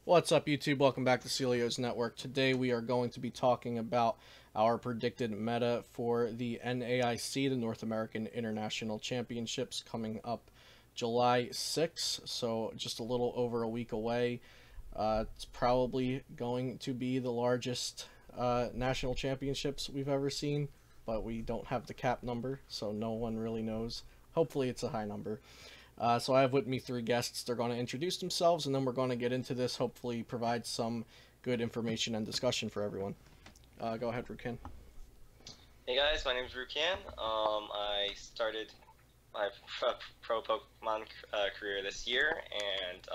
What's up, YouTube? Welcome back to Celio's Network. Today we are going to be talking about our predicted meta for the NAIC, the North American International Championships, coming up July 6th, so just a little over a week away. It's probably going to be the largest national championships we've ever seen, but we don't have the cap number, so no one really knows. Hopefully it's a high number. So I have with me three guests. They're going to introduce themselves, and then we're going to get into this, hopefully provide some good information and discussion for everyone. Go ahead, Rukan. Hey guys, my name is Rukan. I started my pro Pokemon career this year, and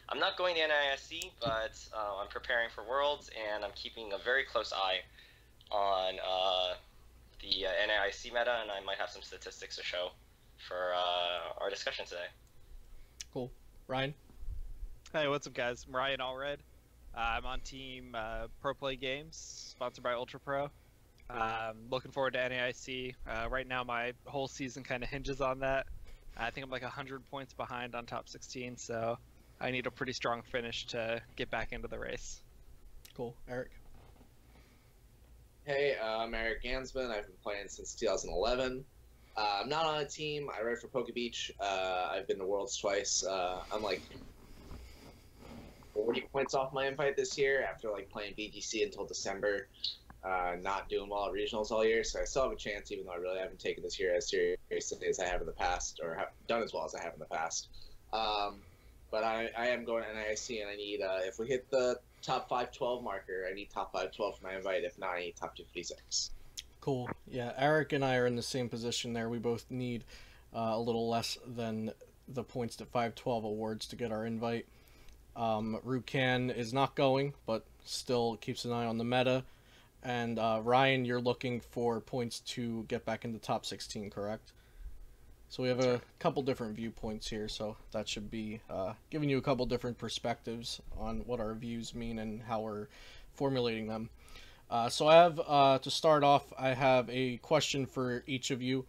I'm not going to NAIC, but I'm preparing for Worlds, and I'm keeping a very close eye on the NAIC meta, and I might have some statistics to show for our discussion today. Cool. Ryan? Hey, what's up, guys? I'm Ryan Allred. I'm on team Pro Play Games, sponsored by Ultra Pro. Looking forward to NAIC. Right now, my whole season kind of hinges on that. I think I'm like 100 points behind on top 16, so I need a pretty strong finish to get back into the race. Cool. Eric? Hey, I'm Eric Gansman. I've been playing since 2011. I'm not on a team. I write for PokeBeach. I've been to Worlds twice. I'm like 40 points off my invite this year after like playing BGC until December. Not doing well at regionals all year, so I still have a chance, even though I really haven't taken this year as seriously as I have in the past, or have done as well as I have in the past. But I am going to NIC, and I need, if we hit the top 512 marker, I need top 512 for my invite. If not, I need top 256. Cool. Yeah, Eric and I are in the same position there. We both need a little less than the points to 512 awards to get our invite. Rukan is not going, but still keeps an eye on the meta. And Ryan, you're looking for points to get back into top 16, correct? So we have a couple different viewpoints here, so that should be giving you a couple different perspectives on what our views mean and how we're formulating them. So I have, to start off, I have a question for each of you.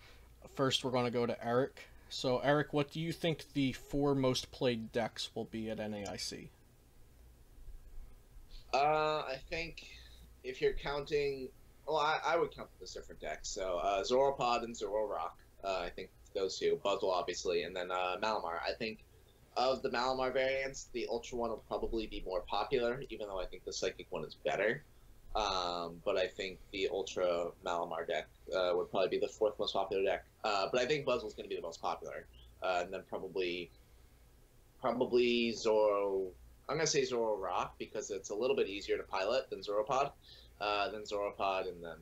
First, we're going to go to Eric. So, Eric, what do you think the 4 most played decks will be at NAIC? I think if you're counting, well, I would count this different decks. So, Zoropod and Zororock, I think those two. Buzzle, obviously, and then Malamar. I think of the Malamar variants, the Ultra one will probably be more popular, even though I think the Psychic one is better. But I think the Ultra Malamar deck would probably be the 4th most popular deck. But I think Buzzle's going to be the most popular. And then probably Zoro. I'm going to say Zororock because it's a little bit easier to pilot than Zoropod. Then Zoropod and then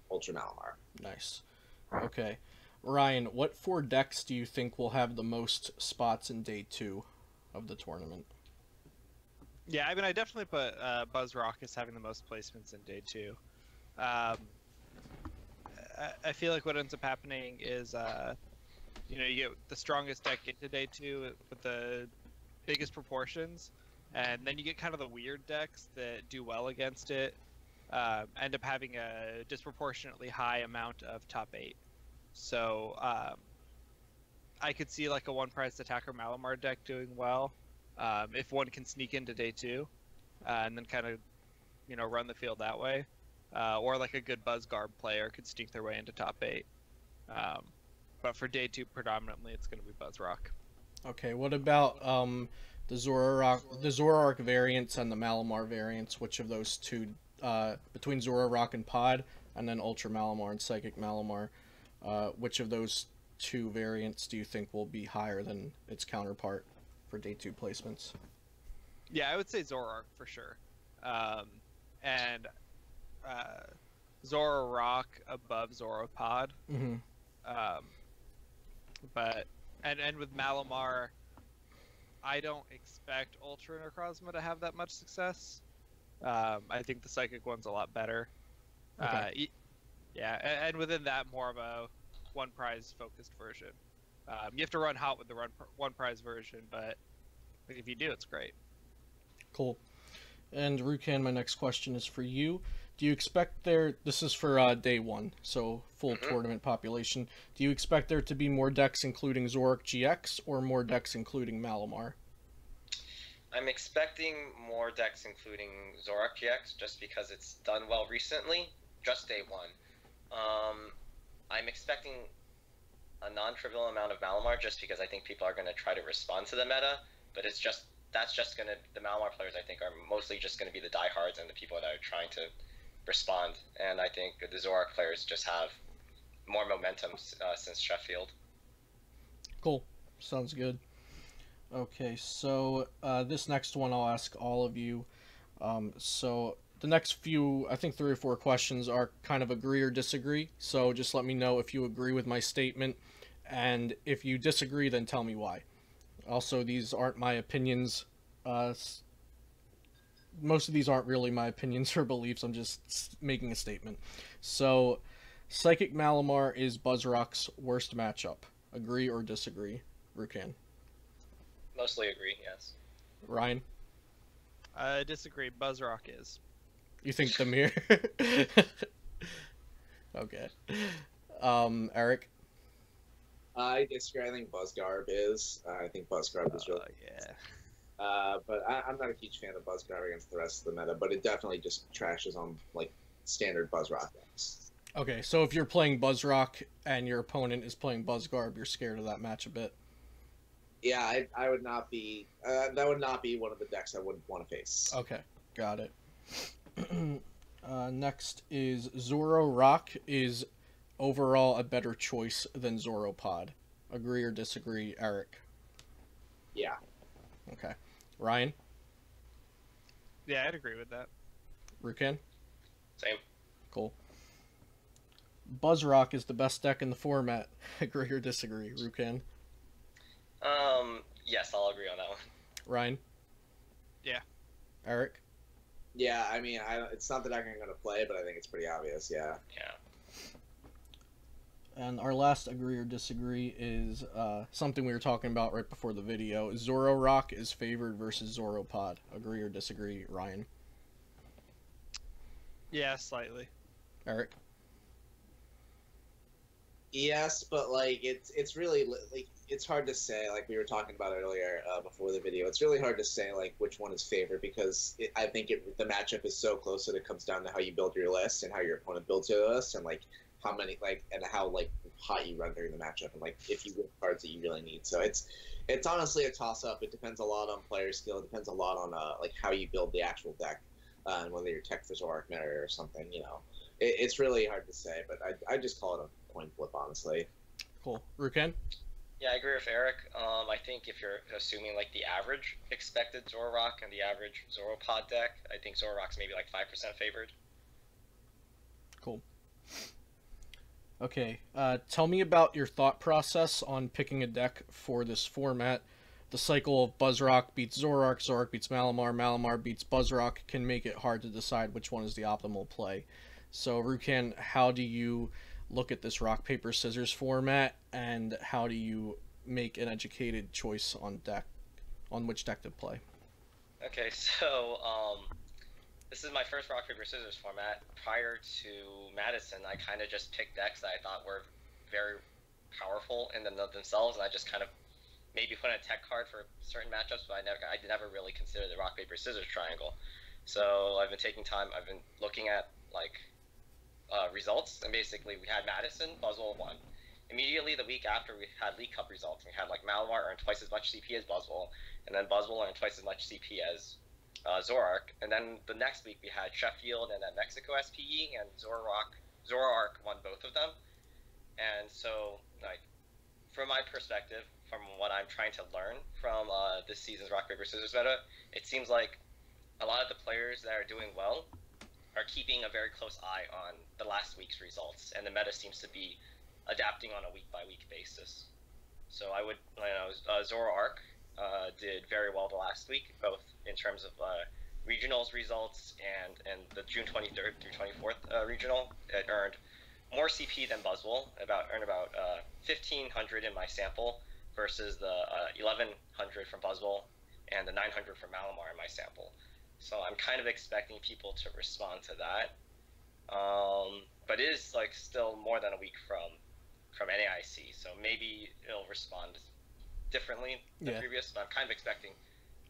Ultra Malamar. Nice. Okay. Ryan, what 4 decks do you think will have the most spots in day 2 of the tournament? Yeah, I mean, I definitely put Buzzrock as having the most placements in day 2. I feel like what ends up happening is, you get the strongest deck into day 2 with the biggest proportions, and then you get kind of the weird decks that do well against it, end up having a disproportionately high amount of top 8. So I could see like a one-priced attacker Malamar deck doing well. If one can sneak into day 2, and then kind of, run the field that way, or like a good Buzzgarb player could sneak their way into top 8. But for day 2, predominantly, it's going to be Buzzrock. Okay, what about the Zoroark variants and the Malamar variants? Which of those two, between Zoroark and Pod, and then Ultra Malamar and Psychic Malamar, which of those 2 variants do you think will be higher than its counterpart for day 2 placements? Yeah, I would say Zoroark for sure. And Zoroark above Zoropod. Mm-hmm. But with Malamar, I don't expect Ultra Necrozma to have that much success. I think the Psychic one's a lot better. Okay. Yeah, and within that, more of a one prize focused version. You have to run hot with the one prize version, but if you do, it's great. Cool. And Rukan, my next question is for you. Do you expect this is for day 1, so full tournament population, do you expect there to be more decks including Zorich GX or more decks including Malamar? I'm expecting more decks including Zorich GX just because it's done well recently, just day one. I'm expecting a non-trivial amount of Malamar just because I think people are going to try to respond to the meta, but the Malamar players I think are mostly just going to be the diehards and the people that are trying to respond, and I think the Zorich players just have more momentum since Sheffield. Cool. Sounds good. Okay, so this next one I'll ask all of you. So the next few, I think 3 or 4 questions are kind of agree or disagree. So just let me know if you agree with my statement, and if you disagree, then tell me why. Also, these aren't my opinions. Most of these aren't really my opinions or beliefs. I'm just making a statement. So, Psychic Malamar is Buzzrock's worst matchup. Agree or disagree, Rukan? Mostly agree, yes. Ryan? I disagree. Buzzrock is. You think the mirror? Okay. Eric? I disagree. I think Buzzgarb is. I think Buzzgarb is really. Yeah. But I'm not a huge fan of Buzzgarb against the rest of the meta, but it definitely just trashes on like standard Buzzrock decks. Okay, so if you're playing Buzzrock and your opponent is playing Buzzgarb, you're scared of that match a bit. Yeah, I would not be. That would not be one of the decks I would want to face. Okay, got it. Next is Zorich is overall a better choice than Zoropod. Agree or disagree, Eric? Yeah. Okay. Ryan? Yeah, I'd agree with that. Rukan? Same. Cool. Buzzrock is the best deck in the format. Agree or disagree, Rukan? Yes, I'll agree on that one. Ryan? Yeah. Eric? Yeah, I mean, it's not the deck I'm going to play, but I think it's pretty obvious, yeah. Yeah. And our last agree or disagree is something we were talking about right before the video. Zorich is favored versus Zoropod. Agree or disagree, Ryan? Yeah, slightly. Eric? Yes, but like it's really like it's hard to say. Like we were talking about earlier before the video, it's really hard to say like which one is favored because I think the matchup is so close that it comes down to how you build your list and how your opponent builds your list and like how many like and how like hot you run during the matchup and like if you win cards that you really need. So it's honestly a toss up. It depends a lot on player skill. It depends a lot on like how you build the actual deck and whether you're tech for Zorich meta or something. You know, it's really hard to say, but I just call it a coin flip, honestly. Cool. Rukan? Yeah, I agree with Eric. I think if you're assuming like the average expected Zorich and the average Zoropod deck, I think Zoroch's maybe like 5% favored. Cool. Okay, tell me about your thought process on picking a deck for this format. The cycle of Buzzrock beats Zorich, Zorich beats Malamar, Malamar beats Buzzrock can make it hard to decide which one is the optimal play. So, Rukan, how do you look at this rock, paper, scissors format, and how do you make an educated choice on which deck to play? Okay, so this is my first rock, paper, scissors format. Prior to Madison, I kind of just picked decks that I thought were very powerful in and of themselves, and I just kind of maybe put in a tech card for certain matchups, but I never really considered the rock, paper, scissors triangle. So I've been taking time, I've been looking at like results, and basically we had Madison, Buzzwole won. Immediately the week after we had League Cup results. We had like Malamar earned twice as much CP as Buzzwole, and then Buzzwole earned twice as much CP as Zorich. And then the next week we had Sheffield and then Mexico SPE, and Zorich won both of them. And so, like, from my perspective, from what I'm trying to learn from this season's rock, paper, scissors meta, it seems like a lot of the players that are doing well are keeping a very close eye on the last week's results, and the meta seems to be adapting on a week-by-week basis. So I would, Zorich did very well the last week, both in terms of regionals results and the June 23rd through 24th regional. It earned more CP than Buzzwole, earned about 1,500 in my sample versus the 1,100 from Buzzwole and the 900 from Malamar in my sample. So I'm kind of expecting people to respond to that. But it is like still more than a week from NAIC, so maybe it'll respond differently than previous, but I'm kind of expecting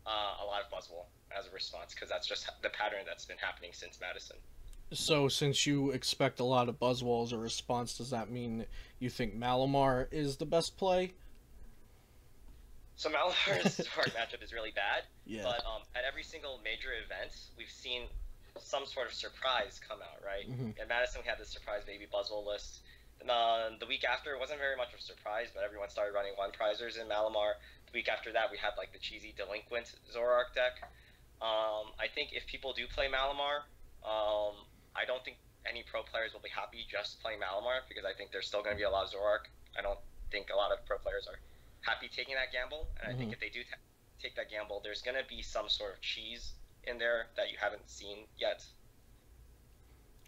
a lot of Buzzwole as a response, because that's just the pattern that's been happening since Madison. So, since you expect a lot of Buzzwole as a response, does that mean you think Malamar is the best play? So Malamar's hard matchup is really bad, Yeah. but at every single major event, we've seen some sort of surprise come out, right? Mm-hmm. In Madison, we had the surprise baby Buzzwole list. The week after, it wasn't very much of a surprise, but everyone started running one prizers in Malamar. The week after that, we had like the cheesy delinquent Zorich deck. I think if people do play Malamar, I don't think any pro players will be happy just playing Malamar, because I think there's still going to be a lot of Zorich. I don't think a lot of pro players are happy taking that gamble, and I think if they do take that gamble, there's going to be some sort of cheese in there that you haven't seen yet.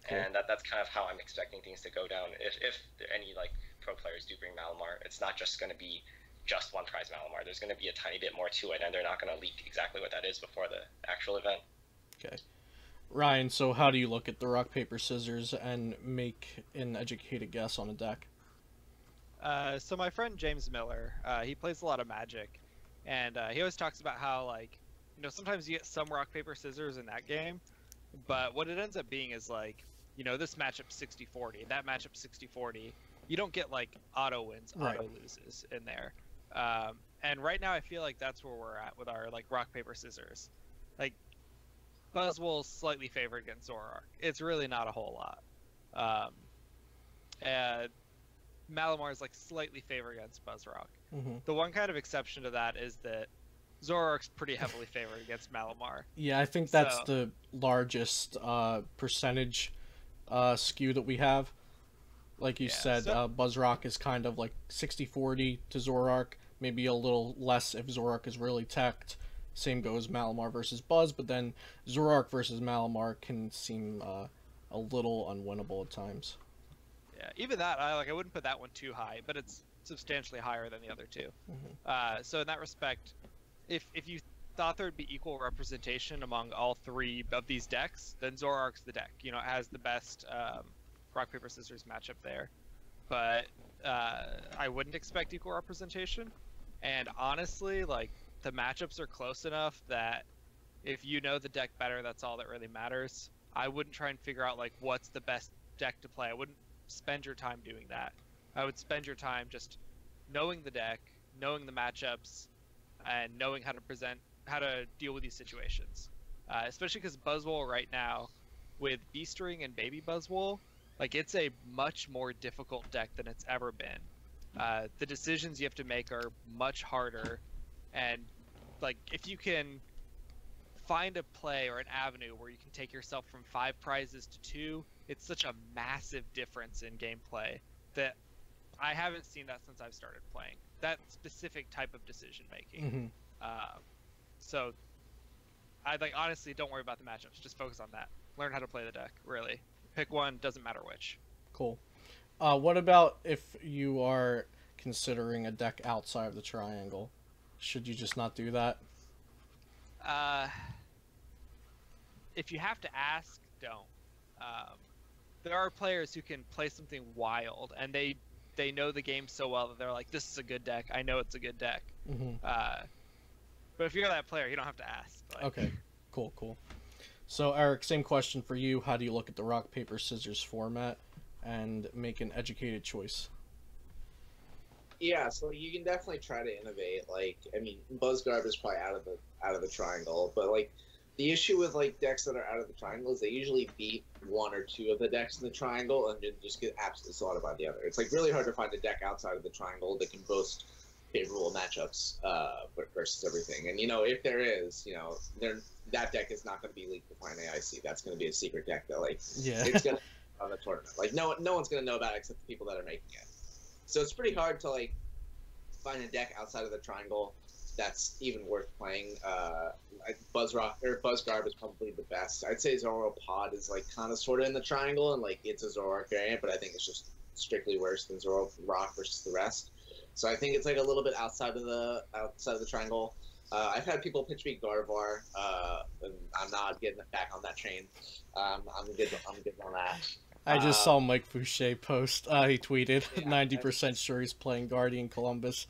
Cool. And that's kind of how I'm expecting things to go down. If any like pro players do bring Malamar, it's not just going to be just one prize Malamar. There's going to be a tiny bit more to it, and they're not going to leak exactly what that is before the actual event. Okay. Ryan, so how do you look at the rock, paper, scissors and make an educated guess on a deck? So my friend James Miller, he plays a lot of Magic, and he always talks about how, like, you know, sometimes you get some rock, paper, scissors in that game, but what it ends up being is, like, you know, this matchup 60-40, that matchup 60-40. You don't get, like, auto wins, auto loses in there. And right now I feel like that's where we're at with our, like, rock, paper, scissors. Like, Buzzwole's slightly favored against Zorich. It's really not a whole lot. And Malamar is like slightly favored against Buzzrock. The one kind of exception to that is that Zorich's pretty heavily favored against Malamar. Yeah, I think that's the largest percentage skew that we have. Like you said, Buzzrock is kind of like 60-40 to Zorich, maybe a little less if Zorich is really teched. Same goes Malamar versus Buzz, but then Zorich versus Malamar can seem a little unwinnable at times. Yeah, even that, I wouldn't put that one too high, but it's substantially higher than the other two. So in that respect, if you thought there'd be equal representation among all three of these decks, then Zorich's the deck. You know, it has the best rock, paper, scissors matchup there. But I wouldn't expect equal representation. And honestly, like, the matchups are close enough that if you know the deck better, that's all that really matters. I wouldn't try and figure out, like, what's the best deck to play. I wouldn't spend your time doing that. I would spend your time just knowing the deck, knowing the matchups, and knowing how to deal with these situations. Especially because Buzzwole right now, with Beastring and Baby Buzzwole, like, it's a much more difficult deck than it's ever been. The decisions you have to make are much harder, and, like, if you can find a play or an avenue where you can take yourself from 5 prizes to 2, it's such a massive difference in gameplay that I haven't seen that since I've started playing. That specific type of decision making. So I honestly don't worry about the matchups. Just focus on that. Learn how to play the deck. Really, pick one. Doesn't matter which. Cool. What about if you are considering a deck outside of the triangle? Should you just not do that? If you have to ask, don't. There are players who can play something wild, and they know the game so well that they're like, this is a good deck. I know it's a good deck. But if you're that player, you don't have to ask. Like... Okay, cool. So, Eric, same question for you. How do you look at the rock, paper, scissors format and make an educated choice? Yeah, so you can definitely try to innovate. Like, I mean, Buzzgarb is probably out of the triangle, but, like, the issue with, like, decks that are out of the triangle is they usually beat 1 or 2 of the decks in the triangle and then just get absolutely slaughtered by the other. It's, like, really hard to find a deck outside of the triangle that can boast favorable matchups versus everything. And, you know, if there is, you know, that deck is not going to be leaked before NAIC. That's going to be a secret deck that, like, it's going to be on the tournament. Like, no one's going to know about it except the people that are making it. So it's pretty hard to, like, find a deck outside of the triangle that's even worth playing. Buzzgarb is probably the best. I'd say Zoro Pod is, like, kind of sort of in the triangle, and, like, it's a Zorich variant, but I think it's just strictly worse than Zoro Rock versus the rest. So I think it's, like, a little bit outside of the triangle. I've had people pitch me Gardevoir, and I'm not getting back on that train. I'm good on that. I just saw Mike Fouché post. He tweeted, 90% sure he's playing Guardian Columbus.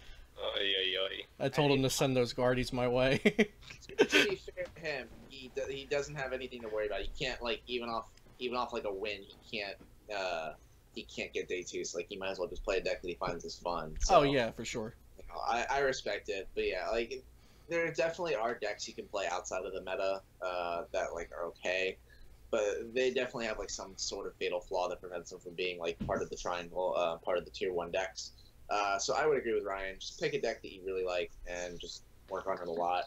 I told him to send those guardies my way. To be fair to him, he doesn't have anything to worry about. He can't like even off like a win. He can't get day 2. So like he might as well just play a deck that he finds is fun. So, oh yeah, for sure. You know, I respect it, but yeah, like there definitely are decks you can play outside of the meta that like are okay, but they definitely have like some sort of fatal flaw that prevents them from being like part of the triangle, part of the tier 1 decks. So I would agree with Ryan. Just pick a deck that you really like and just work on it a lot.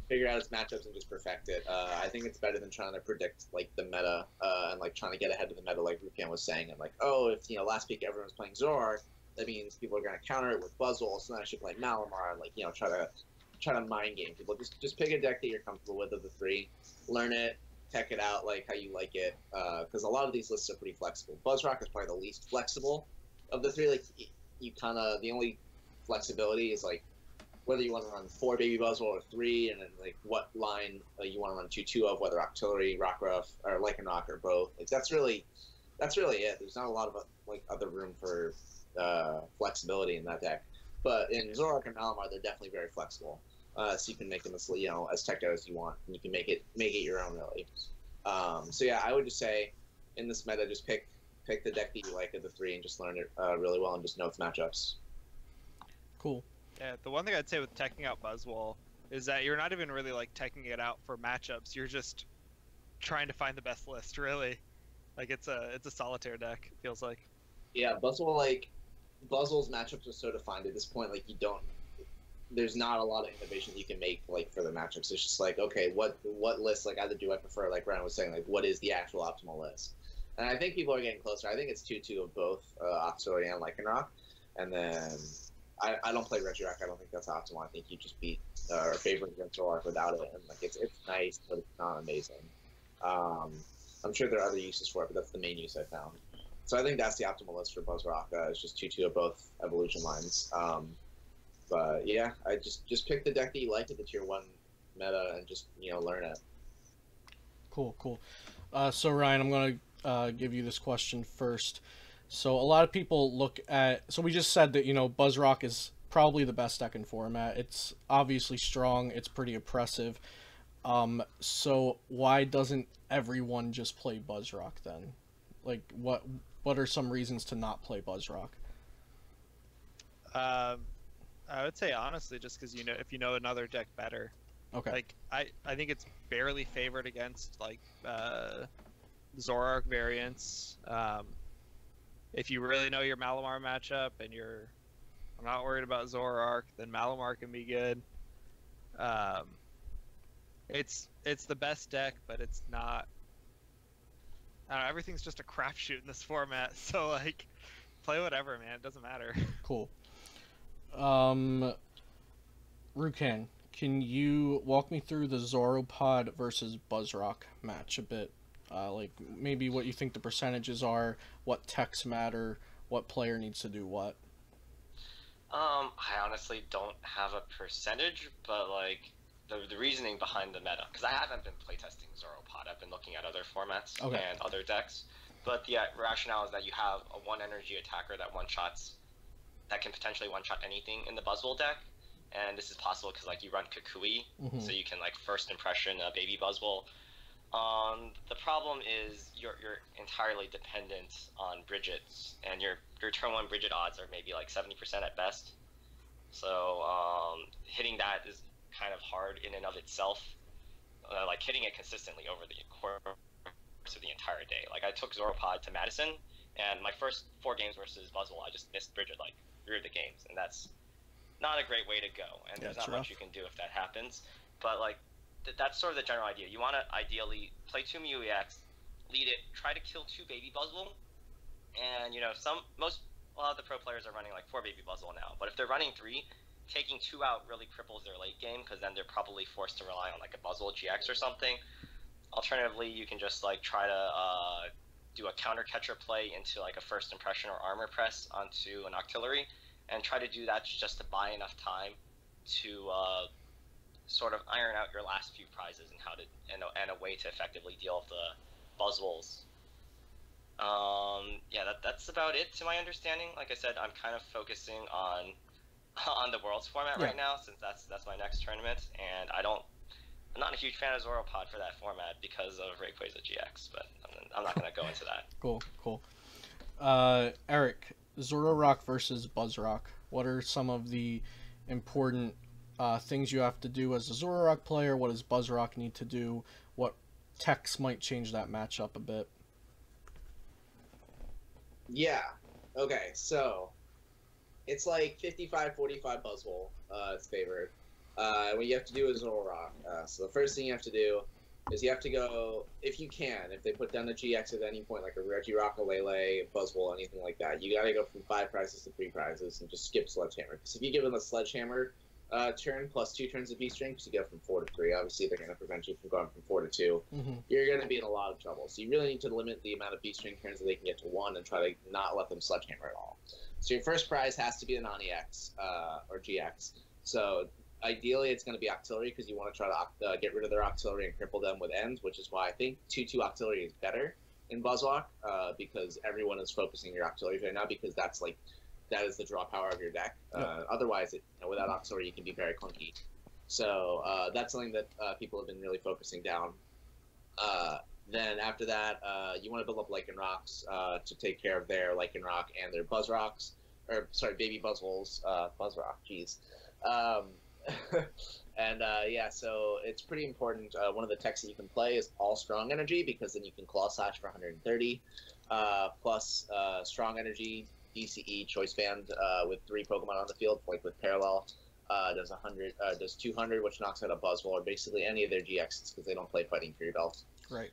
Figure out its matchups and just perfect it. I think it's better than trying to predict like the meta and like trying to get ahead of the meta, like Rukan was saying. And like, oh, if last week everyone was playing Zorich, that means people are going to counter it with Buzzwole, so then I should play Malamar and like try to mind game people. Just pick a deck that you're comfortable with of the 3, learn it, tech it out like how you like it. Because a lot of these lists are pretty flexible. Buzzrock is probably the least flexible of the 3. Like you kind of the only flexibility is like whether you want to run 4 Baby Buzzwole or 3, and then like what line you want to run 2/2 of, whether Octillery, Rockruff, or Lycanroc, or both. Like that's really it. There's not a lot of like other room for flexibility in that deck. But in Zorich and Malamar, they're definitely very flexible. So you can make them as as teched out as you want, and you can make it your own really. So yeah, I would just say in this meta, just pick the deck that you like of the 3 and just learn it really well and just know its matchups. Cool. Yeah, the one thing I'd say with teching out Buzzwole is that you're not even really like teching it out for matchups. You're just trying to find the best list, really. Like it's a solitaire deck, it feels like. Yeah, Buzzwole's matchups are so defined at this point. Like there's not a lot of innovation you can make like for the matchups. It's just like, okay, what list like either do I prefer? Like Ryan was saying, like what is the actual optimal list? And I think people are getting closer. I think it's 2/2 of both Octillery and Lycanroc, and then. I don't play Regirock. I don't think that's optimal. I think you just beat or favorite against Zorich without it, and like it's nice, but it's not amazing. I'm sure there are other uses for it, but that's the main use I found. So I think that's the optimal list for Buzzrock. It's just 2/2 of both evolution lines. But yeah, I just pick the deck that you like at the tier 1 meta and just learn it. Cool. So Ryan, I'm gonna give you this question first. So a lot of people look at, so we just said that, Buzzrock is probably the best deck in format. It's obviously strong. It's pretty oppressive. So why doesn't everyone just play Buzzrock then? Like what are some reasons to not play Buzzrock? I would say honestly, just because if you know another deck better. Okay. Like I think it's barely favored against like Zorich variants. If you really know your Malamar matchup and I'm not worried about Zorich, then Malamar can be good. It's the best deck, but it's not. I don't know, everything's just a crapshoot in this format. So like, play whatever, man. It doesn't matter. Cool. Rukan, can you walk me through the Zoropod versus Buzzrock match a bit? Like maybe what you think the percentages are, what techs matter, what player needs to do what. I honestly don't have a percentage, but like the reasoning behind the meta, because I haven't been playtesting Zoropod. I've been looking at other formats and other decks, but the rationale is that you have a 1 energy attacker that can potentially one-shot anything in the Buzzwole deck, and this is possible because like you run Kukui, so you can like first impression a baby Buzzwole. The problem is you're entirely dependent on Bridgets, and your turn 1 Bridget odds are maybe like 70% at best. So hitting that is kind of hard in and of itself. Like hitting it consistently over the course of the entire day. Like I took Zoropod to Madison, and my first 4 games versus Buzzwole, I just missed Bridget like 3 of the games, and that's not a great way to go. And there's not much you can do if that happens. But like that's sort of the general idea. You want to ideally play 2 Mew EX, lead it, try to kill 2 Baby Buzzwole, and a lot of the pro players are running like 4 Baby Buzzwole now. But if they're running 3, taking 2 out really cripples their late game, because then they're probably forced to rely on like a Buzzwole GX or something. Alternatively, you can just like try to do a counter catcher play into like a first impression or armor press onto an Octillery, and try to do that just to buy enough time to sort of iron out your last few prizes and a way to effectively deal with the Buzzwoles. Yeah, that's about it to my understanding. Like I said, I'm kind of focusing on on the Worlds format Yeah. right now, since that's my next tournament, and I'm not a huge fan of Zoropod for that format because of Rayquaza GX, but I'm not going to go into that. Cool, cool. Eric, Zororock versus Buzzrock. What are some of the important things you have to do as a Zororock player? What does Buzzrock need to do? What techs might change that matchup a bit? Yeah. Okay, so it's like 55-45 Buzzwole. It's favored. What you have to do is Zororock. So the first thing you have to do is you have to go, if you can, if they put down a GX at any point, like a Regirock, a Lele, Buzzwole, anything like that, you gotta go from 5 prizes to 3 prizes and just skip Sledgehammer. Because if you give them a Sledgehammer turn plus 2 turns of V-String, because you go from 4 to 3, obviously they're gonna prevent you from going from 4 to 2. You're gonna be in a lot of trouble. So you really need to limit the amount of V-String turns that they can get to 1 and try to not let them Sledgehammer at all. So your first prize has to be an Oni-X or GX. So ideally, it's going to be Octillery because you want to try to get rid of their Octillery and cripple them with Ends, which is why I think 2/2 Octillery is better in Buzzwalk because everyone is focusing your Octillery right now because that is the draw power of your deck. Otherwise, without Octillery, you can be very clunky. So that's something that people have been really focusing down. Then after that, you want to build up Lycanrocks to take care of their Lycanroc and their Buzzrocks, or sorry, baby Buzzwoles, Buzzrock, jeez. And yeah, so it's pretty important. One of the techs that you can play is all Strong Energy because then you can Claw Slash for 130, plus Strong Energy, DCE, Choice Band with 3 Pokemon on the field, like with Parallel. Does 100, does 200, which knocks out a Buzzwole or basically any of their GXs because they don't play Fighting Fury Belt. Right.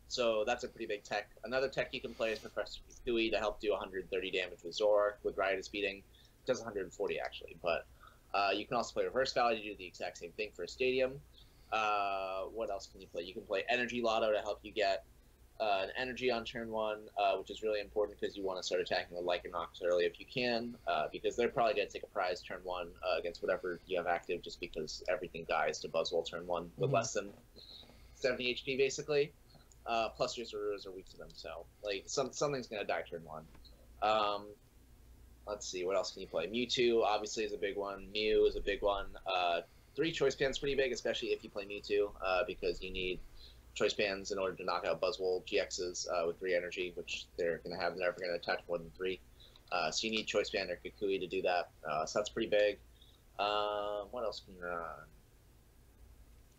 So that's a pretty big tech. Another tech you can play is Professor Kukui to help do 130 damage with Zork with Riotous Beating. It does 140 actually, but you can also play Reverse Valley to do the exact same thing for a Stadium. What else can you play? You can play Energy Lotto to help you get an Energy on turn 1, which is really important because you want to start attacking the Lycanrocs early if you can, because they're probably going to take a prize turn 1 against whatever you have active just because everything dies to Buzzwole turn 1 with less than 70 HP basically. Plus your Zorus are weak to them, so like something's going to die turn 1. Let's see, what else can you play? Mewtwo, obviously, is a big one. Mew is a big one. 3 Choice Bands pretty big, especially if you play Mewtwo, because you need Choice Bands in order to knock out Buzzwole GXs with 3 energy, which they're going to have. They're never going to attach more than 3. So you need Choice Band or Kukui to do that. So that's pretty big. What else can you run?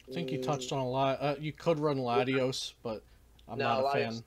I think you touched on a lot. You could run Latios, but I'm not a fan.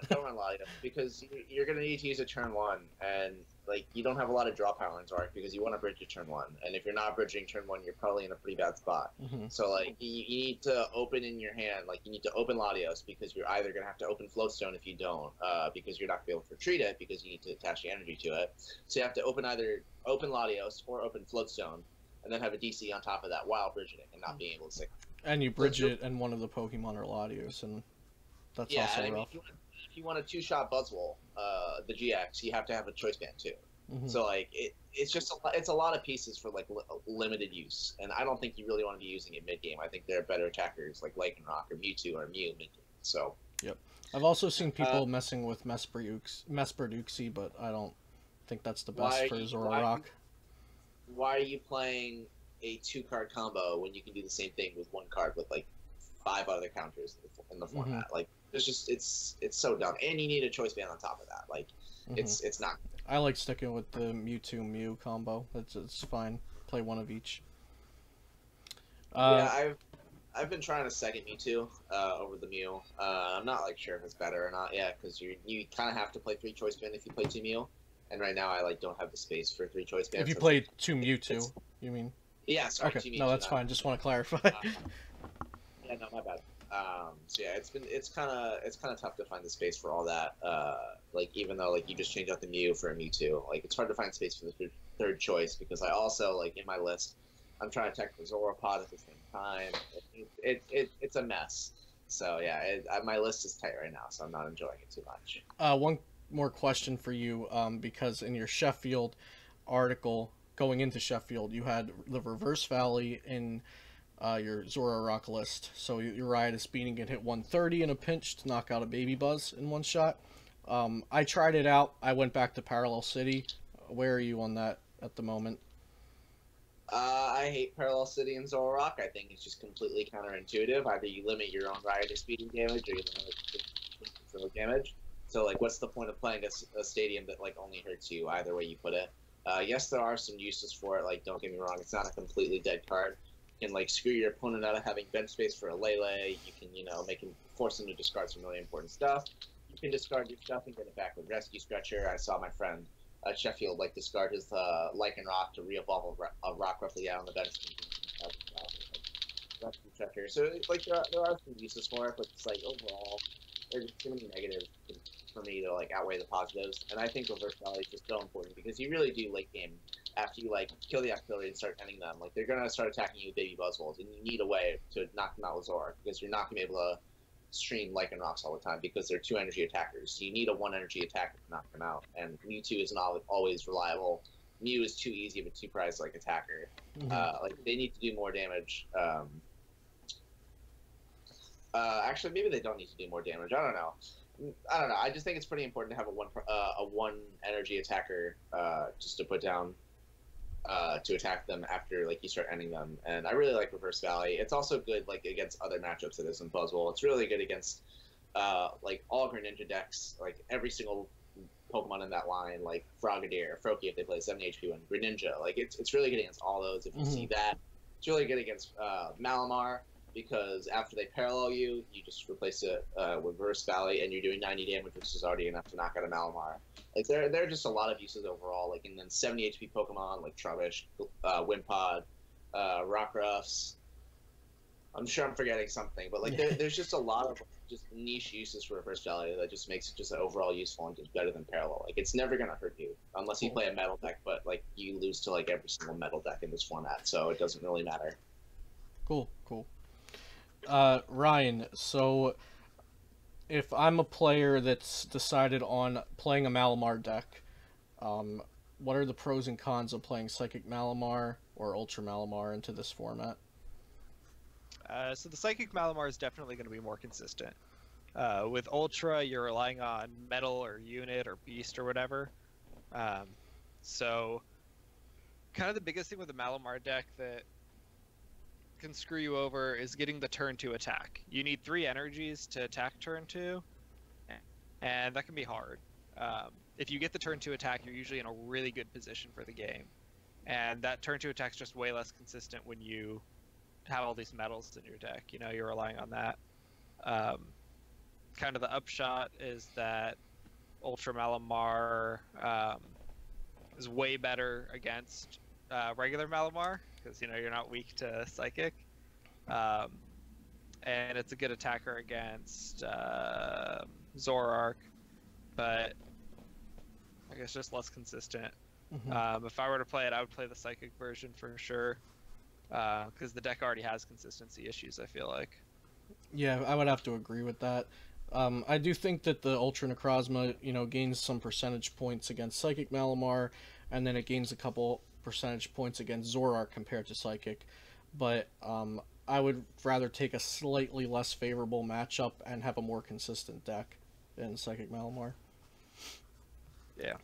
Don't run Latios because you're going to need to use it turn 1, and like you don't have a lot of draw power in Zork because you want to bridge your turn 1, and if you're not bridging turn 1, you're probably in a pretty bad spot. So like you need to open in your hand, like you need to open Latios because you're either going to have to open Floatstone if you don't, because you're not going to be able to retreat it because you need to attach the energy to it. So you have to either open Latios or open Floatstone, and then have a DC on top of that while bridging it and not being able to stick. And you bridge it, and one of the Pokemon are Latios, and that's also rough. I mean, if you want a 2-shot Buzzwole, the GX, you have to have a Choice Band too. So like it's just it's a lot of pieces for like limited use, and I don't think you really want to be using it mid game. I think there are better attackers like Lycanroc or Mewtwo or Mew mid game. So yep, I've also seen people messing with Mesperduxie, but I don't think that's the best for Zororock. Why are you playing a 2-card combo when you can do the same thing with 1 card with like 5 other counters in the format? Like it's just it's so dumb, and you need a Choice Band on top of that. Like it's not. I like sticking with the Mewtwo Mew combo. It's fine. Play one of each. Yeah, I've been trying to second Mewtwo over the Mew. I'm not like sure if it's better or not yet because you kind of have to play 3 Choice Band if you play 2 Mew, and right now I like don't have the space for 3 Choice Bands. If you play 2 Mewtwo, you mean? Yeah, sorry. Okay, 2 Mewtwo, no, that's fine. Just want to clarify. Yeah, no, my bad. So yeah, it's kind of tough to find the space for all that. Like even though like you just change out the Mew for a Mewtwo, like it's hard to find space for the 3rd choice because I also like in my list, I'm trying to tech the Zoropod at the same time. It's a mess. So yeah, my list is tight right now, so I'm not enjoying it too much. One more question for you, because in your Sheffield article going into Sheffield, you had the Reverse Valley in your Zororock list. So your Riotous Beating can hit 130 in a pinch to knock out a Baby Buzz in 1 shot. I tried it out. I went back to Parallel City. Where are you on that at the moment? I hate Parallel City and Zorich. I think it's just completely counterintuitive. Either you limit your own rider speed and damage, or you limit damage. So, like, what's the point of playing a stadium that, like, only hurts you, either way you put it? Yes, there are some uses for it. Like, don't get me wrong, it's not a completely dead card. You can, like, screw your opponent out of having bench space for a Lele. You can, you know, force him to discard some really important stuff. You can discard your stuff and get it back with Rescue Stretcher. I saw my friend Sheffield like discard his Lycan Rock to re-evolve a rock roughly out on the bench. Rescue Stretcher. So, like, there are some uses for it, but it's like overall, there's just too many negatives for me to like outweigh the positives. And I think Reverse Valley is just so important because you really do late game after you like kill the Octillery and start ending them. Like they're gonna start attacking you with Baby Buzzwoles, and you need a way to knock them out with Zorich because you're not gonna be able to stream Lycan Rocks all the time because they're 2 energy attackers. So you need a 1 energy attacker to knock them out. And Mewtwo is not always reliable. Mew is too easy of a 2-prize like attacker. Like they need to do more damage. Actually, maybe they don't need to do more damage. I don't know. I just think it's pretty important to have a 1 energy attacker just to put down to attack them after like you start ending them. And I really like Reverse Valley. It's also good like against other matchups that isn't Buzzwole. It's really good against like all Greninja decks, like every single Pokemon in that line, like Frogadier, Froakie if they play 70 HP one, Greninja. Like it's really good against all those. If you see that, it's really good against Malamar. Because after they parallel you, you just replace it with Reverse Valley, and you're doing 90 damage, which is already enough to knock out a Malamar. Like there are just a lot of uses overall. Like and then 70 HP Pokemon like Trubbish, Wimpod, Rockruffs. I'm sure I'm forgetting something, but like there's just a lot of just niche uses for Reverse Valley that just makes it just overall useful and just better than Parallel. Like it's never gonna hurt you unless you play a Metal deck, but like you lose to like every single Metal deck in this format, so it doesn't really matter. Cool. Ryan, so if I'm a player that's decided on playing a Malamar deck, what are the pros and cons of playing Psychic Malamar or Ultra Malamar into this format? So the Psychic Malamar is definitely going to be more consistent. With Ultra, you're relying on Metal or Unit or Beast or whatever. So kind of the biggest thing with the Malamar deck that can screw you over is getting the turn 2 attack. You need 3 energies to attack turn 2, and that can be hard. If you get the turn 2 attack, you're usually in a really good position for the game. And that turn 2 attack is just way less consistent when you have all these metals in your deck. You know, you're relying on that. Kind of the upshot is that Ultra Malamar is way better against regular Malamar, because you know you're not weak to Psychic, and it's a good attacker against Zorich, but I guess just less consistent. If I were to play it, I would play the Psychic version for sure, because the deck already has consistency issues, I feel like. Yeah, I would have to agree with that. I do think that the Ultra Necrozma, you know, gains some percentage points against Psychic Malamar, and then it gains a couple percentage points against Zorich compared to Psychic, but I would rather take a slightly less favorable matchup and have a more consistent deck in Psychic Malamar. Yeah.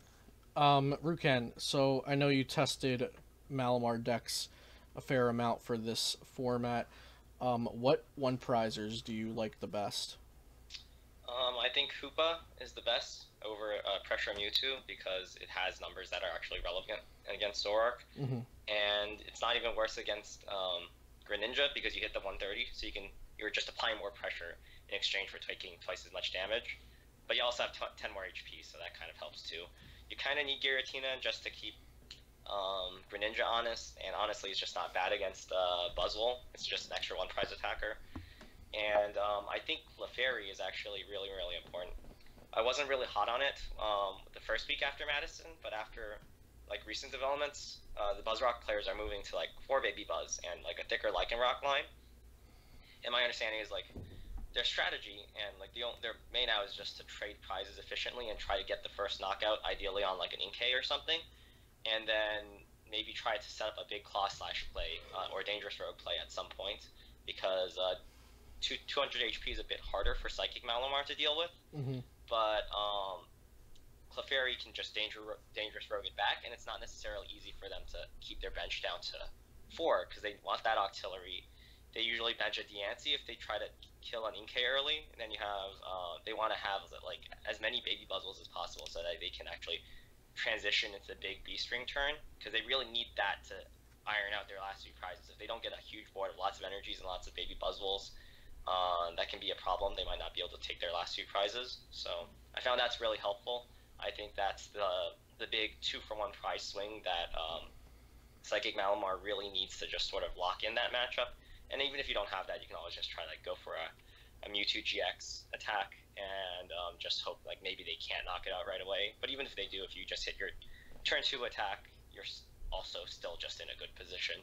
Rukan, so I know you tested Malamar decks a fair amount for this format. What 1-prizers do you like the best? I think Hoopa is the best over Pressure Mewtwo because it has numbers that are actually relevant against Zorich, and it's not even worse against Greninja because you hit the 130, so you're just applying more pressure in exchange for taking twice as much damage. But you also have 10 more HP, so that kind of helps too. You kind of need Giratina just to keep Greninja honest, and honestly, it's just not bad against Buzzwole. It's just an extra 1-prize attacker. And I think Clefairy is actually really, really important. I wasn't really hot on it the first week after Madison, but after like recent developments, the Buzzrock players are moving to like 4 Baby Buzz and like a thicker Lycan Rock line. And my understanding is like their strategy and like their main out is just to trade prizes efficiently and try to get the first knockout, ideally on like an Inkay or something, and then maybe try to set up a big claw slash play or dangerous rogue play at some point, because 200 HP is a bit harder for Psychic Malamar to deal with, but Clefairy can just dangerous rogue it back, and it's not necessarily easy for them to keep their bench down to 4 because they want that artillery. They usually bench a Diancie if they try to kill an Inkay early, and then you have they want to have like as many baby Buzzles as possible so that they can actually transition into the big B string turn, because they really need that to iron out their last few prizes. If they don't get a huge board of lots of energies and lots of baby Buzzles, that can be a problem. They might not be able to take their last few prizes. So I found that's really helpful. I think that's the big 2-for-1 prize swing that Psychic Malamar really needs to just sort of lock in that matchup. And even if you don't have that, you can always just try like go for a Mewtwo GX attack and just hope like maybe they can't knock it out right away. But even if they do, if you just hit your turn 2 attack, you're also still just in a good position.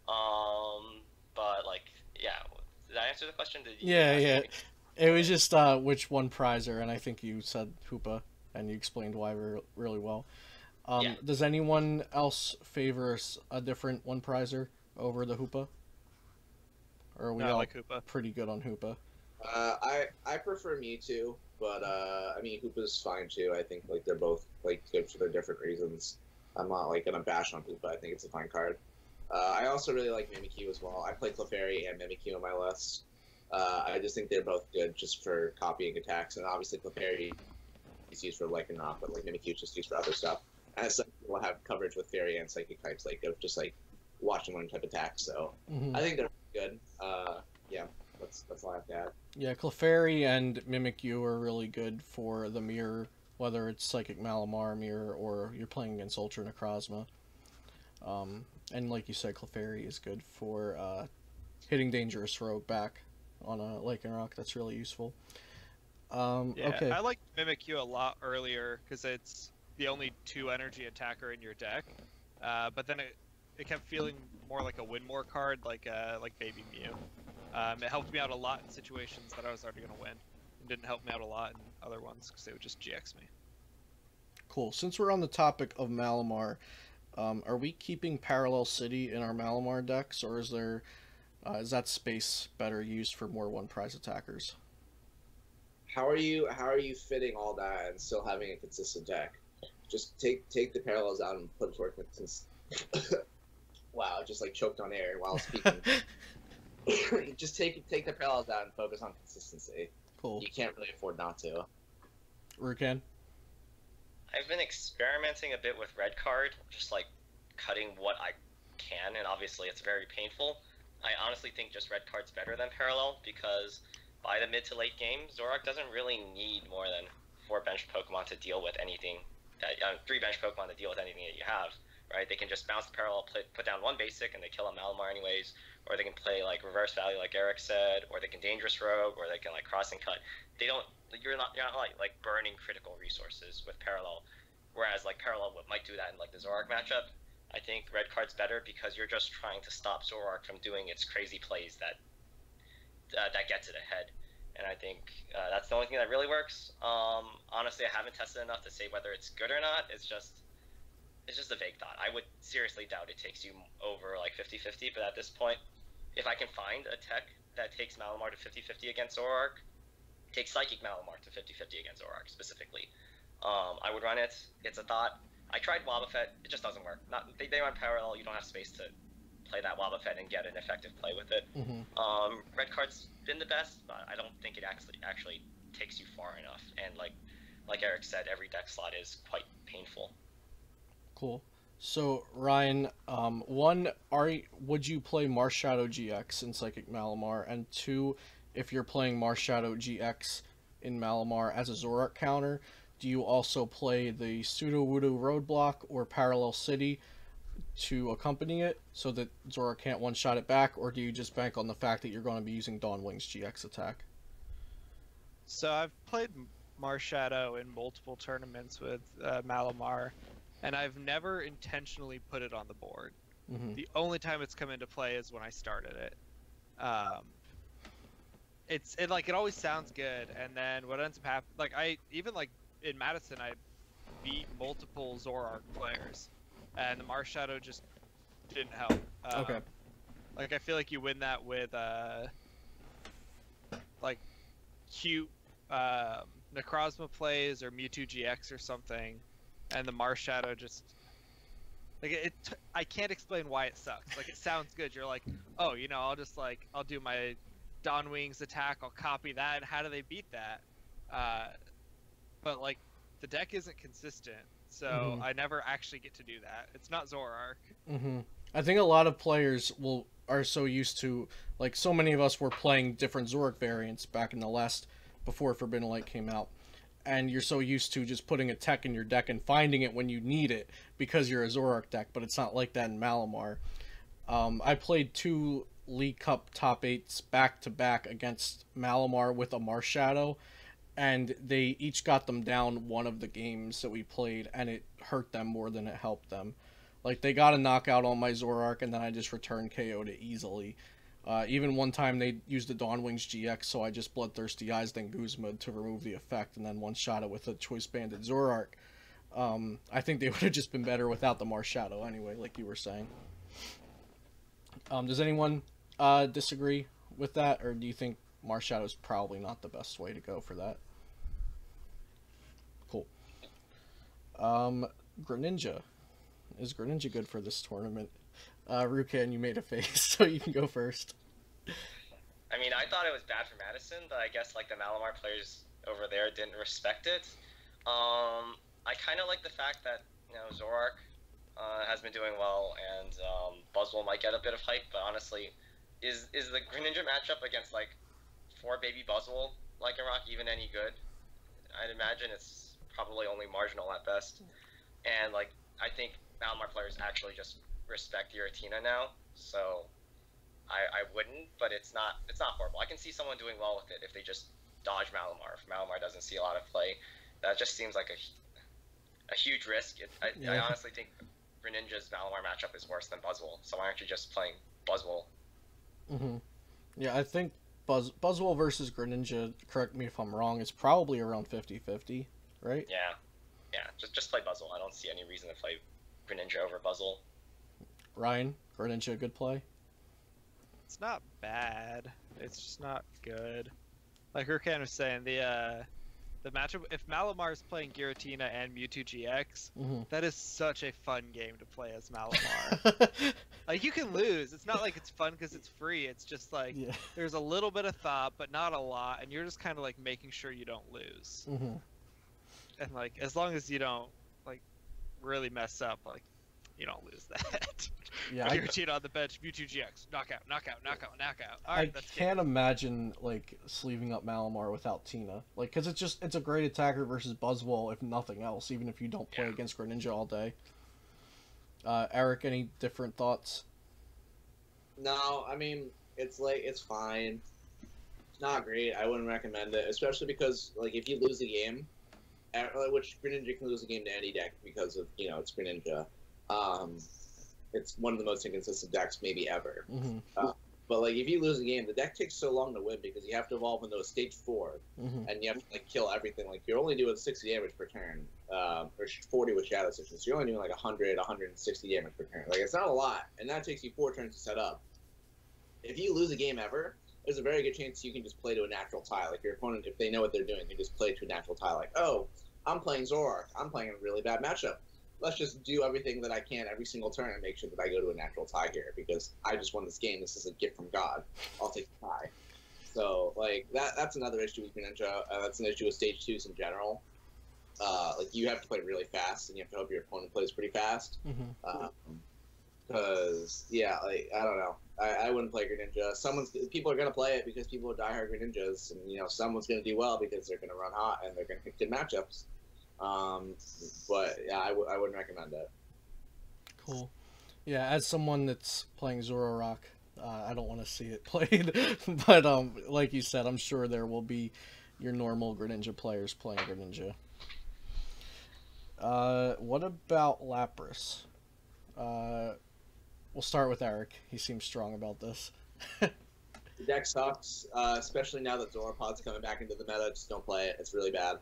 But like, yeah, did I answer the question? Yeah. It was just which one prizer, and I think you said Hoopa, and you explained why really well. Yeah. Does anyone else favor a different one prizer over the Hoopa? Or are we all like Hoopa. Pretty good on Hoopa? I prefer Mewtwo, but I mean Hoopa's fine too. I think like they're both like good for their different reasons. I'm not like gonna bash on Hoopa. I think it's a fine card. I also really like Mimikyu as well. I play Clefairy and Mimikyu on my list. I just think they're both good just for copying attacks, and obviously Clefairy is used for like and not, but like Mimikyu is just used for other stuff. And some people have coverage with Fairy and Psychic types, like of just like watch and learn type attacks. So I think they're good. Yeah, that's all I have to add. Yeah, Clefairy and Mimikyu are really good for the mirror, whether it's Psychic Malamar mirror or you're playing against Ultra Necrozma. And like you said, Clefairy is good for hitting Dangerous Rogue back on a Lycan Rock. That's really useful. Okay. I like Mimikyu a lot earlier because it's the only 2 energy attacker in your deck. But then it kept feeling more like a win more card, like Baby Mew. It helped me out a lot in situations that I was already going to win. It didn't help me out a lot in other ones because they would just GX me. Cool. Since we're on the topic of Malamar, are we keeping Parallel City in our Malamar decks, or is that space better used for more one prize attackers? How are you fitting all that and still having a consistent deck? Just take the parallels out and put it toward consistent. Wow, just like choked on air while speaking. Just take the parallels out and focus on consistency. Cool. You can't really afford not to. Rukan? I've been experimenting a bit with red card, just like cutting what I can, and obviously it's very painful. I honestly think just red card's better than parallel because by the mid to late game, Zorich doesn't really need more than 4 bench Pokemon to deal with anything. 3 bench Pokemon to deal with anything that you have, right? They can just bounce the parallel, put down 1 basic, and they kill a Malamar anyways, or they can play like reverse value, like Eric said, or they can dangerous rogue, or they can like cross and cut. You're not like burning critical resources with parallel, whereas like parallel might do that in like the Zorich matchup. I think red card's better because you're just trying to stop Zorich from doing its crazy plays that gets it ahead. And I think that's the only thing that really works. Honestly, I haven't tested enough to say whether it's good or not. It's just a vague thought. I would seriously doubt it takes you over like 50-50, but at this point, if I can find a tech that takes Malamar to 50-50 against Zorich, takes Psychic Malamar to 50-50 against Zorich specifically, I would run it. It's a thought. I tried Wobbuffet. It just doesn't work. They run parallel. You don't have space to play that Wobbuffet and get an effective play with it. Red card's been the best, but I don't think it actually takes you far enough. And like Eric said, every deck slot is quite painful. Cool. So Ryan, would you play Marshadow GX in Psychic Malamar? And 2, if you're playing Marshadow GX in Malamar as a Zorich counter, do you also play the Sudowoodo Roadblock or Parallel City to accompany it so that Zorich can't one-shot it back, or do you just bank on the fact that you're going to be using Dawnwing's GX attack? So I've played Marshadow in multiple tournaments with Malamar, and I've never intentionally put it on the board. The only time it's come into play is when I started it. It always sounds good, and then what ends up happening, in Madison, I beat multiple Zorich players, and the Marshadow just didn't help. Okay. I feel like you win that with cute Necrozma plays or Mewtwo GX or something, and the Marshadow just Like I can't explain why it sucks. Like it sounds good. You're like, oh, you know, I'll do my Dawn Wings attack. I'll copy that. How do they beat that? But like the deck isn't consistent, so I never actually get to do that. It's not Zorark. I think a lot of players are so used to, like, so many of us were playing different Zorich variants back in the last, before Forbidden Light came out, and you're so used to just putting a tech in your deck and finding it when you need it because you're a Zorark deck, but it's not like that in Malamar. I played 2 League Cup top 8s back to back against Malamar with a Marshadow, and they each got them down one of the games that we played, and it hurt them more than it helped them. Like, they got a knockout on my Zorark, and then I just returned KO'd it easily. Even one time they used the Dawn Wings GX, so I just Bloodthirsty Eyes then Guzma to remove the effect, and then one-shot it with a Choice Banded Zorark. I think they would have just been better without the Marshadow anyway, like you were saying. Does anyone disagree with that, or do you think Marshadow is probably not the best way to go for that? Cool. Greninja. Is Greninja good for this tournament? Rukan, you made a face, so you can go first. I mean, I thought it was bad for Madison, but I guess like the Malamar players over there didn't respect it. I kind of like the fact that, you know, Zorark has been doing well, and Buzzwole might get a bit of hype, but honestly, is the Greninja matchup against like 4 baby Buzzwole Lycanroc even any good? I'd imagine it's probably only marginal at best. And like, I think Malamar players actually just respect Giratina now, so I wouldn't, but it's not horrible. I can see someone doing well with it if they just dodge Malamar. If Malamar doesn't see a lot of play, that just seems like a huge risk. I honestly think Greninja's Malamar matchup is worse than Buzzwole, so why aren't you just playing Buzzwole? Yeah, I think Buzzwole versus Greninja, correct me if I'm wrong, is probably around 50-50, right? Yeah, just play Buzzwole. I don't see any reason to play Greninja over Buzzwole. Ryan, Greninja a good play? It's not bad. It's just not good. Like Rukan was saying, the matchup, if Malamar is playing Giratina and Mewtwo GX, that is such a fun game to play as Malamar. Like, you can lose. It's not like it's fun because it's free. It's just like, there's a little bit of thought, but not a lot, and you're just kind of like making sure you don't lose. And like, as long as you don't like really mess up, like, you don't lose that. Yeah, Giratina on the bench, Mewtwo GX, knockout. All right, I can't imagine like sleeving up Malamar without Tina, like, because it's a great attacker versus Buzzwole if nothing else, even if you don't play against Greninja all day. Eric, any different thoughts? No, I mean, it's fine. It's not great. I wouldn't recommend it, especially because like if you lose the game, which Greninja can lose a game to any deck because of, you know, it's Greninja. It's one of the most inconsistent decks maybe ever. But like if you lose a game, the deck takes so long to win because you have to evolve into a stage 4, and you have to like kill everything. Like you're only doing 60 damage per turn, or 40 with Shadow Stitch. So you're only doing like 100, 160 damage per turn. Like it's not a lot, and that takes you 4 turns to set up. If you lose a game ever, there's a very good chance you can just play to a natural tie. Like your opponent, if they know what they're doing, they just play to a natural tie. Like, oh, I'm playing Zorark. I'm playing a really bad matchup. Let's just do everything that I can every single turn and make sure that I go to a natural tie here because I just won this game. This is a gift from God. I'll take the tie. So, like, that's another issue with Greninja. That's an issue with Stage 2s in general. Like, you have to play really fast, and you have to hope your opponent plays pretty fast. Because, yeah, like, I don't know. I wouldn't play Greninja. People are going to play it because people are diehard Greninjas, and, you know, someone's going to do well because they're going to run hot and they're going to pick good matchups. But yeah, I wouldn't recommend it. Cool. Yeah, as someone that's playing Zorark, I don't want to see it played, but like you said, I'm sure there will be your normal Greninja players playing Greninja. What about Lapras? We'll start with Eric. He seems strong about this. The deck sucks, especially now that Zorapod's coming back into the meta. Just don't play it. It's really bad.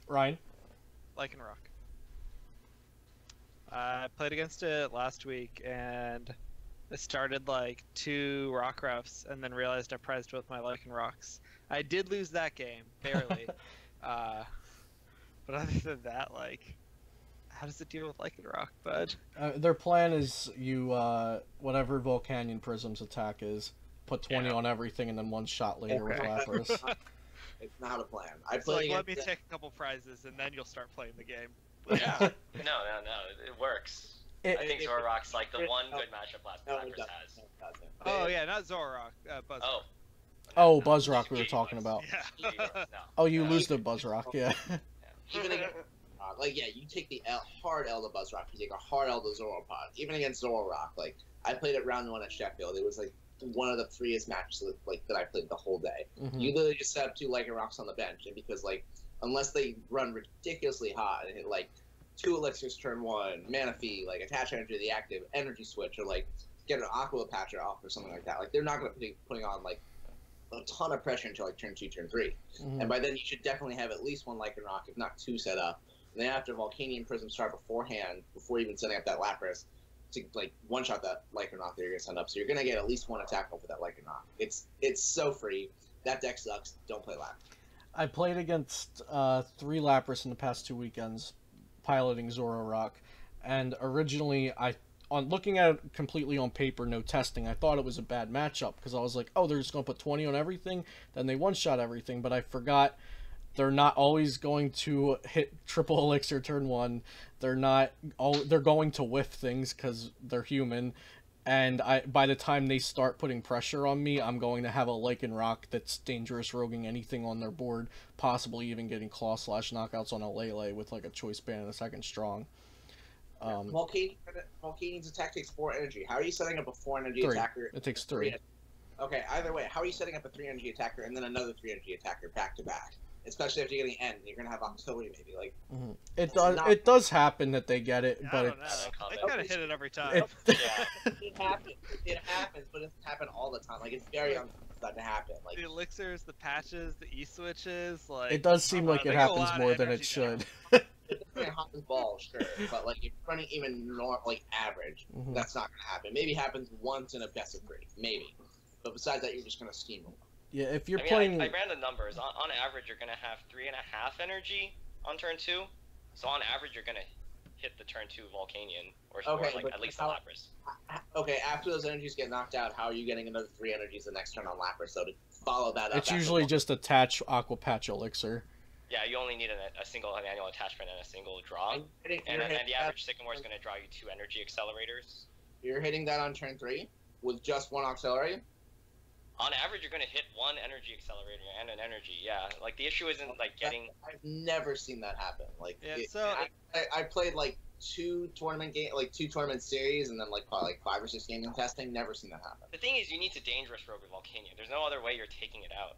Ryan? Lycanroc. I played against it last week, and I started like 2 Rockruffs, and then realized I prized both my Lycanrocs. I did lose that game, barely. But other than that, like, how does it deal with Lycanroc, bud? Their plan is you, whatever Volcanion Prism's attack is, put 20 on everything and then one shot later with Lapras. It's not a plan. I It's like, play let me take a couple prizes and then you'll start playing the game. Yeah. No, it works. I think Zororock's like the one good matchup Lapras has. No, it doesn't. Oh yeah, not Zororock, Buzzrock. Oh, Buzzrock we were talking about. Yeah. No. Oh, you lose to Buzzrock, yeah. Even against, you take the hard L to Buzzrock, you take a hard L to Zoropod. Even against Zororock, like, I played it round 1 at Sheffield. It was like one of the freest matches that I played the whole day. Mm-hmm. You literally just set up 2 Lycanrocs on the bench, and because like unless they run ridiculously hot and hit like 2 elixirs turn 1, Manaphy, like attach energy to the active, energy switch, or like get an Aqua Patcher off or something like that. Like they're not going to be putting on like a ton of pressure until like turn 2, turn 3, and by then you should definitely have at least 1 Lycanroc, if not 2, set up. And then after Volcanion Prism start beforehand, before even setting up that Lapras, to like one-shot that Lycanroc that you're gonna send up. So you're gonna get at least 1 attack over that Lycanroc. It's so free. That deck sucks. Don't play Lapras. I played against 3 Lapras in the past 2 weekends, piloting Zororock, and originally on looking at it completely on paper, no testing, I thought it was a bad matchup because I was like, oh, they're just gonna put 20 on everything, then they one-shot everything, but I forgot they're not always going to hit triple elixir turn 1. They're going to whiff things because they're human, and by the time they start putting pressure on me, I'm going to have a Lycanroc that's dangerous roguing anything on their board, possibly even getting Claw Slash knockouts on a Lele with like a Choice Band and a second Strong. Volcanion's attack takes 4 energy. How are you setting up a 4 energy 3. attacker? It takes 3. Okay, either way, how are you setting up a 3 energy attacker and then another 3 energy attacker back to back? Especially if you're getting N, you're gonna have auxiliary maybe. Like it does happen that they get it, but they kind of hit it every time. It happens. It happens, but it doesn't happen all the time. Like it's very unlikely to happen. Like the elixirs, the patches, the E switches, like it does seem like it happens more than it should. It's gonna happen balls, sure, but like if you're running even normal, like average, that's not gonna happen. Maybe it happens once in a best of 3, maybe. But besides that, you're just gonna steamroll. Yeah, if you're playing... I ran the numbers. On average, you're going to have 3.5 energy on turn 2. So on average, you're going to hit the turn 2 Volcanion, or like at least the Lapras. Okay, after those energies get knocked out, how are you getting another 3 energies the next turn on Lapras? So to follow that up... It's usually just attach Aqua Patch Elixir. Yeah, you only need a single manual attachment and a single draw. And the average Sycamore is going to draw you 2 energy accelerators. You're hitting that on turn 3 with just 1 auxiliary? On average, you're going to hit 1 energy accelerator and an energy. Yeah, like the issue isn't like getting. I've never seen that happen. Like, so I played like 2 tournament series, and then like probably like 5 or 6 games in testing. Never seen that happen. The thing is, you need to dangerous rogue with Volcanion. There's no other way you're taking it out.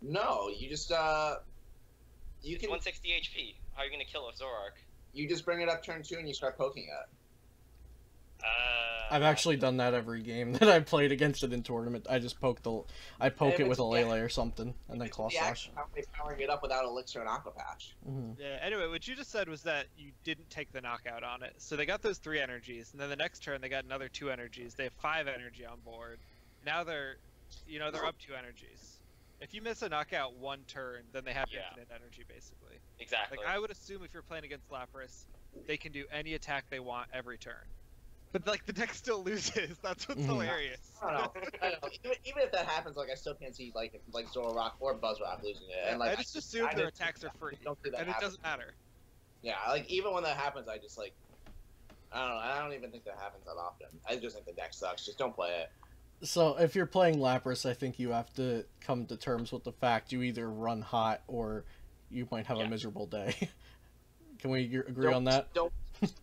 No, you just you can 160 HP. How are you going to kill a Zorark? You just bring it up turn 2 and you start poking it. I've actually done that every game that I played against it in tournament. I just poke it with a Lele or something, and then Claw Slash. Powering it up without Elixir and Aqua Patch. Yeah, anyway, what you just said was that you didn't take the knockout on it. So they got those 3 energies, and then the next turn they got another 2 energies. They have 5 energy on board. Now they're up 2 energies. If you miss a knockout 1 turn, then they have infinite energy, basically. Exactly. Like, I would assume if you're playing against Lapras, they can do any attack they want every turn. But like the deck still loses. That's what's hilarious. I don't know. Even if that happens, like I still can't see like Zororock or Buzzrock losing it. And like I just assume their attacks are free, and it doesn't matter. Yeah, like even when that happens, I just like I don't know. I don't even think that happens that often. I just think the deck sucks. Just don't play it. So if you're playing Lapras, I think you have to come to terms with the fact you either run hot or you might have a miserable day. Can we agree on that?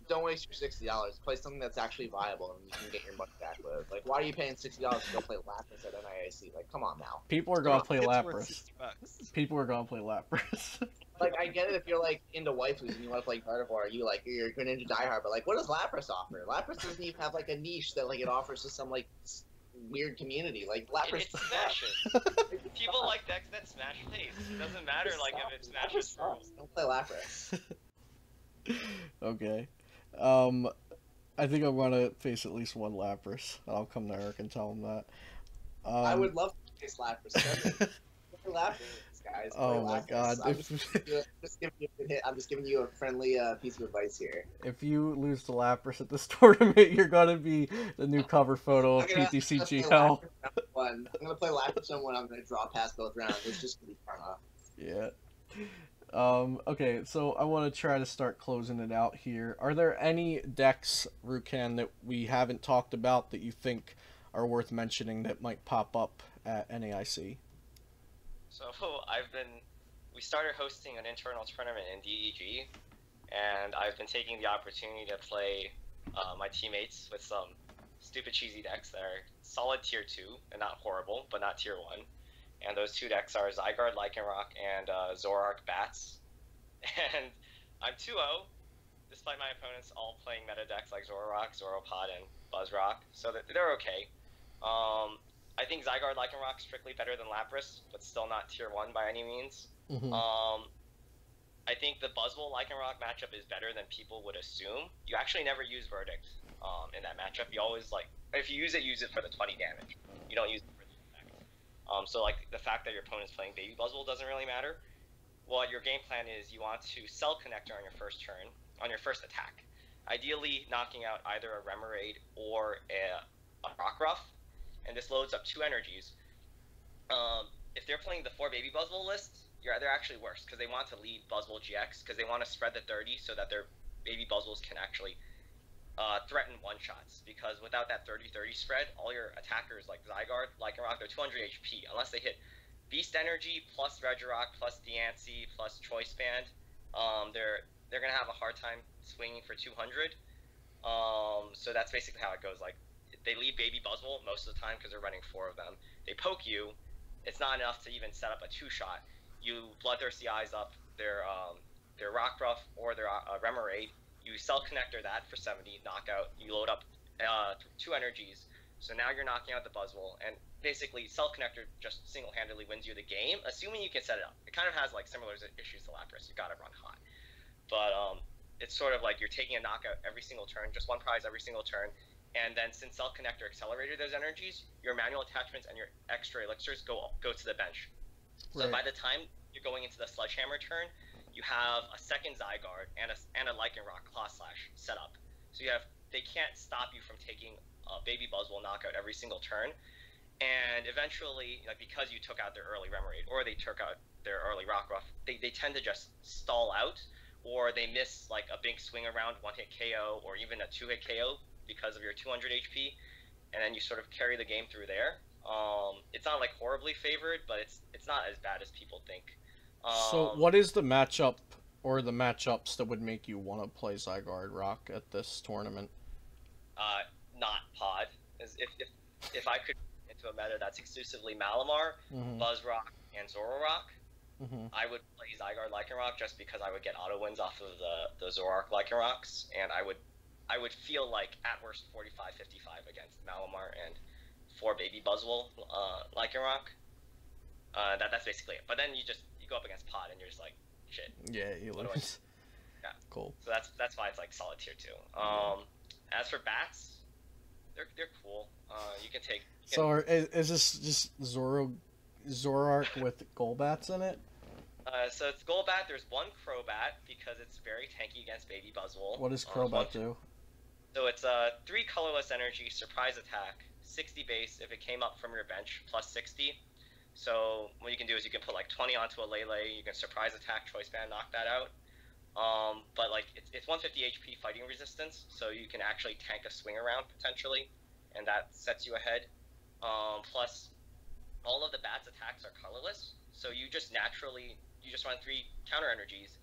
Don't waste your $60. Play something that's actually viable and you can get your money back with. Like, why are you paying $60 to go play Lapras at NAIC? Like, come on now. People are gonna play Lapras. People are gonna play Lapras. Like, I get it if you're like into waifus and you want to play Gardevoir, you're Greninja diehard, but like, what does Lapras offer? Lapras doesn't even have like a niche that like it offers to some like weird community. Like Lapras. It smashes. People like decks that smash face. It doesn't matter like if it smashes rules. Don't play Lapras. Okay. I think I'm gonna face at least 1 Lapras. I'll come to Eric and tell him that. I would love to face Lapras. Lapras, this guy. guys. Oh Play my Lapras. god. I'm just giving you a friendly piece of advice here. If you lose to Lapras at this tournament, you're gonna be the new cover photo of I'm gonna PTCG play hell. Lapras one. I'm gonna play Lapras on one. I'm gonna draw past both rounds. It's just gonna be karma. Yeah. Okay, so I want to try to start closing it out here. Are there any decks, Rukan, that we haven't talked about that you think are worth mentioning that might pop up at NAIC? So we started hosting an internal tournament in DEG, and I've been taking the opportunity to play my teammates with some stupid cheesy decks that are solid tier 2 and not horrible, but not tier 1. And those two decks are Zygarde, Lycanroc, and Zorich Bats. And I'm 2-0, despite my opponents all playing meta decks like Zoroark, Zoropod, and Buzzrock, so they're okay. I think Zygarde, Lycanroc strictly better than Lapras, but still not tier 1 by any means. Mm-hmm. I think the Buzzwole Lycanroc matchup is better than people would assume. You actually never use Verdict in that matchup. You always, like, if you use it for the 20 damage. You don't use it for the effect. So, like, the fact that your opponent's playing Baby Buzzwole doesn't really matter. What your game plan is, you want to Cell Connector on your first turn, on your first attack. Ideally, knocking out either a Remoraid or a Rockruff, and this loads up 2 energies. If they're playing the 4 Baby Buzzwole list, they're actually worse, because they want to lead Buzzwole GX, because they want to spread the 30 so that their Baby Buzzwoles can actually threaten one-shots, because without that 30-30 spread, all your attackers like Zygarde, Lycanroc, they're 200 HP, unless they hit Beast Energy plus Regirock plus Diancie plus Choice Band. They're going to have a hard time swinging for 200. So that's basically how it goes. Like, they lead Baby Buzzwole most of the time because they're running 4 of them. They poke you. It's not enough to even set up a 2-shot. You Bloodthirsty Eyes up their Rockruff or their Remoraid. You Cell Connector that for 70, knockout. You load up 2 energies. So now you're knocking out the Buzzwole. And basically, Cell Connector just single-handedly wins you the game, assuming you can set it up. It kind of has like similar issues to Lapras. You gotta run hot. But it's sort of like you're taking a knockout every single turn, just 1 prize every single turn. And then since Cell Connector accelerated those energies, your manual attachments and your extra elixirs go to the bench. So by the time you're going into the Sledgehammer turn, you have a second Zygarde and a Lycanroc Claw Slash set up. So they can't stop you from taking a Baby Buzzwole knockout every single turn. And eventually, like, because you took out their early Remoraid or they took out their early Rockruff, they tend to just stall out, or they miss like a big swing around 1-hit KO or even a 2-hit KO because of your 200 HP, and then you sort of carry the game through there. It's not like horribly favored, but it's not as bad as people think. So what is the matchup or the matchups that would make you want to play Zygarde Rock at this tournament? Not Pod. If I could into a meta that's exclusively Malamar, Buzzrock, and Zoroark, I would play Zygarde Lycanroc just because I would get auto wins off of the Zoroark Lycanrocs, and I would feel like at worst 45-55 against Malamar and 4 Baby Buzzwole Lycanroc. That's basically it. But then you go up against Pod and you're just like, shit. Yeah, you lose. Yeah. Cool. So that's why it's like solid tier 2. As for bats, they're cool. You can take. So is this just Zoroark with Golbats in it? So it's Golbat. There's 1 Crobat because it's very tanky against Baby Buzzwole. What does Crobat do? So it's 3 colorless energy, surprise attack, 60 base if it came up from your bench, plus 60. So what you can do is you can put like 20 onto a Lele, you can surprise attack, choice band, knock that out. But like it's 150 HP fighting resistance, so you can actually tank a swing around potentially, and that sets you ahead. Plus, all of the bat's attacks are colorless, so you just run 3 counter energies,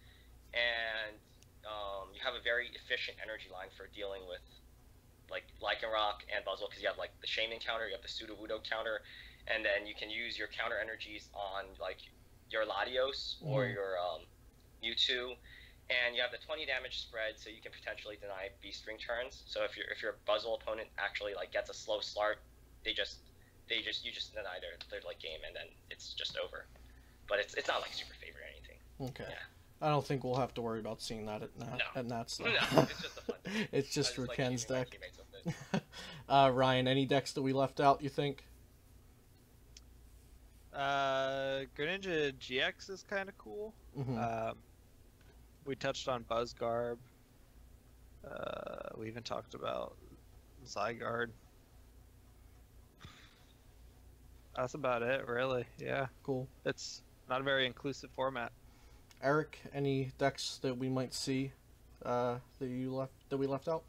and you have a very efficient energy line for dealing with like Lycanroc and Buzzwole, because you have like the Shaman counter, you have the Sudowoodo counter, and then you can use your counter energies on like your Latios or your Mewtwo, and you have the 20 damage spread, so you can potentially deny Beast Ring turns. So if your Buzzwole opponent actually like gets a slow start, you just deny their like game, and then it's just over. But it's not like super favorite or anything. Okay. Yeah. I don't think we'll have to worry about seeing that at Nats. No, it's just a fun thing. It's just Rukan's like deck. Ryan, any decks that we left out, you think? Greninja GX is kind of cool. Mhm. We touched on Buzzgarb. We even talked about Zygarde. That's about it, really. Yeah, Cool. it's not a very inclusive format. Eric, any decks that we might see that we left out?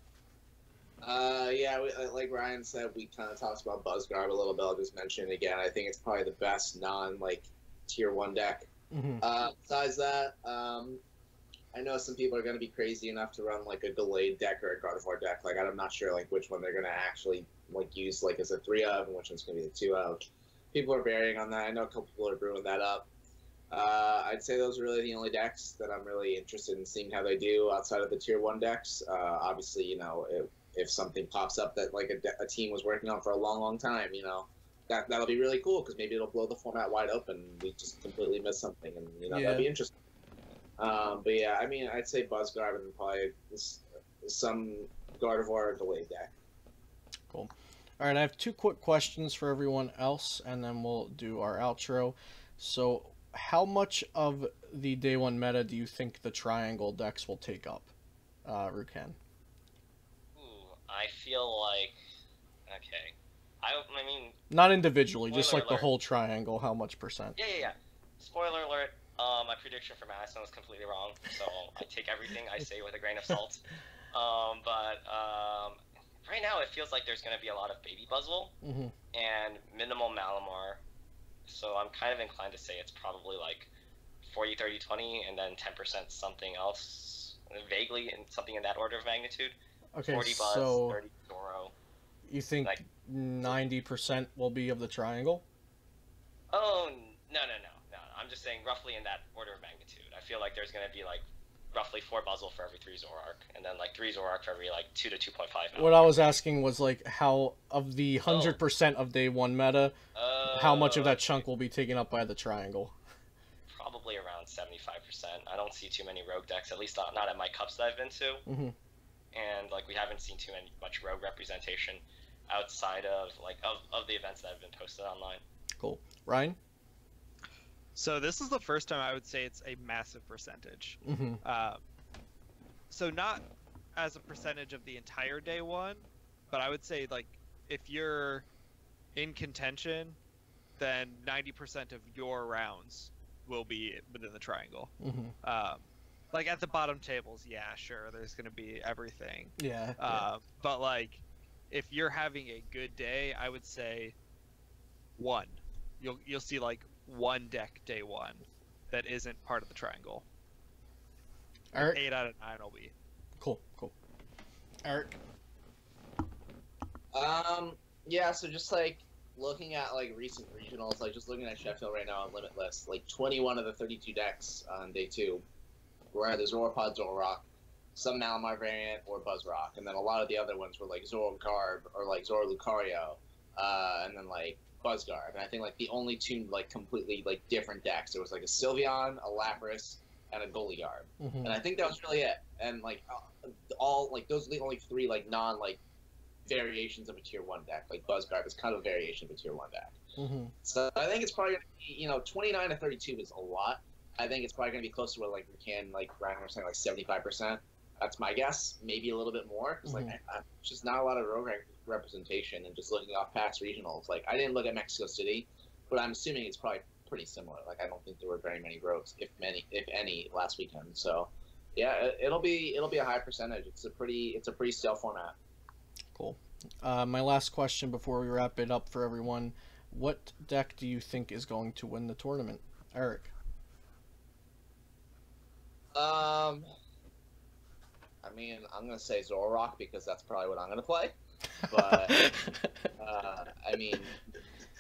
Yeah, like Ryan said, we kind of talked about Buzzgarb a little bit. I'll just mention it again. I think it's probably the best tier 1 deck. Mm-hmm. Besides that, I know some people are going to be crazy enough to run like a delayed deck or a Gardevoir deck. Like I'm not sure like which one they're going to actually like use like as a 3 of and which one's going to be the 2 of. People are varying on that. I know a couple people are brewing that up. I'd say those are really the only decks that I'm really interested in seeing how they do outside of the tier 1 decks. Obviously, you know, if something pops up that like a team was working on for a long time, you know, that'll be really cool because maybe it'll blow the format wide open. We just completely missed something, and you know that'd be interesting. But yeah, I mean, I'd say Buzzgarb and probably some Gardevoir delayed deck. Cool. All right, I have 2 quick questions for everyone else, and then we'll do our outro. So, how much of the day 1 meta do you think the triangle decks will take up, Rukan? I feel like, okay, I mean... Not individually, just like alert. the whole triangle, how much percent? Yeah. Spoiler alert, my prediction for Madison was completely wrong, so I take everything I say with a grain of salt. Right now it feels like there's going to be a lot of Baby Buzzwole and minimal Malamar, so I'm kind of inclined to say it's probably like 40, 30, 20, and then 10% something else, vaguely in something in that order of magnitude. Okay, 40 Buzz, so 30 Zoro. you think like, 90% will be of the triangle? Oh, no. I'm just saying roughly in that order of magnitude. I feel like there's going to be like roughly 4 Buzzle for every 3 Zoroark, and then like 3 Zoroark for every like 2 to 2.5 Malamar. What I was asking was like how of the 100% of day 1 meta, how much of that chunk will be taken up by the triangle? Probably around 75%. I don't see too many rogue decks, at least not at my cups that I've been to. And like we haven't seen too much rogue representation outside of like of the events that have been posted online. Cool. Ryan? So this is the first time I would say it's a massive percentage. So not as a percentage of the entire day 1, but I would say like if you're in contention, then 90% of your rounds will be within the triangle. Like at the bottom tables, yeah, sure, there's going to be everything. Yeah. But like, if you're having a good day, I would say 1. You'll see like 1 deck day 1 that isn't part of the triangle. Eric? 8 out of 9 will be. Cool. Eric? Yeah, so just like looking at like recent regionals, like just looking at Sheffield right now on Limitless, like 21 of the 32 decks on day 2 were either Zoropod, Zoroark, some Malamar variant, or Buzzrock, and then a lot of the other ones were like Zorogarb or like Zoro Lucario, and then like Buzzgarb. And I think like the only 2 like completely like different decks, there was like a Sylveon, a Lapras, and a Goligarb, and I think that was really it. And like all like those are the only 3 like non like variations of a tier 1 deck. Like Buzzgarb is kind of a variation of a tier 1 deck. So I think it's probably gonna be, you know, 29 to 32 is a lot. I think it's probably going to be close to what like Rukan, like Ryan was saying, like 75%. That's my guess. Maybe a little bit more because like just not a lot of rogue representation. And just looking off past regionals, like I didn't look at Mexico City, but I'm assuming it's probably pretty similar. Like I don't think there were very many rogues, if any, last weekend. So yeah, it'll be a high percentage. It's a pretty stale format. Cool. My last question before we wrap it up for everyone: what deck do you think is going to win the tournament, Eric? I mean, I'm gonna say Zoroark because that's probably what I'm gonna play. But I mean,